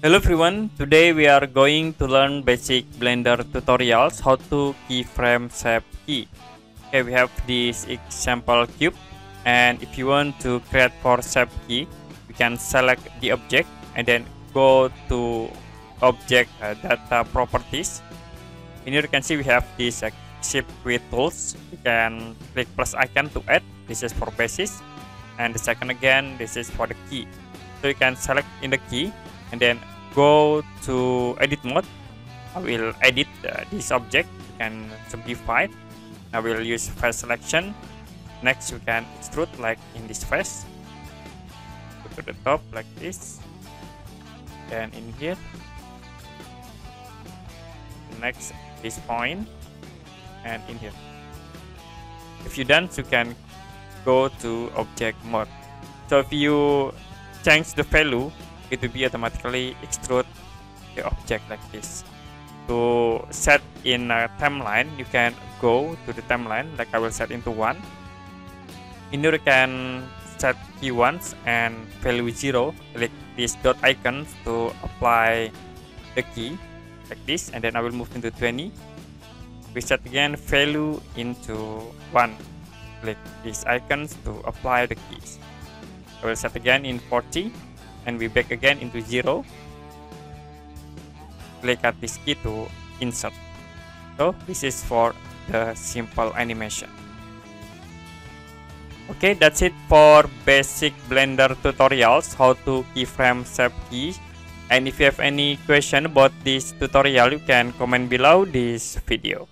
Hello everyone, today we are going to learn basic Blender tutorials how to keyframe shape key. Okay, we have this example cube, and if you want to create for shape key, you can select the object and then go to object data properties. In here you can see we have this shape with tools. You can click plus icon to add. This is for basis, and the second again, this is for the key. So you can select in the key and then go to edit mode. I will edit this object. You can subdivide. I will use face selection. Next you can extrude like in this face. Go to the top like this, and in here next this point, and in here. If you done, you can go to object mode. So if you change the value, it will be automatically extrude the object like this. To set in a timeline, you can go to the timeline, like I will set into 1. In here you can set key once and value 0. Click this dot icon to apply the key like this, and then I will move into 20. We set again value into 1. Click these icons to apply the keys. I will set again in 40, and we back again into 0. Click at this key to insert. So this is for the simple animation. Okay, that's it for basic Blender tutorials how to keyframe shape key. And if you have any question about this tutorial, you can comment below this video.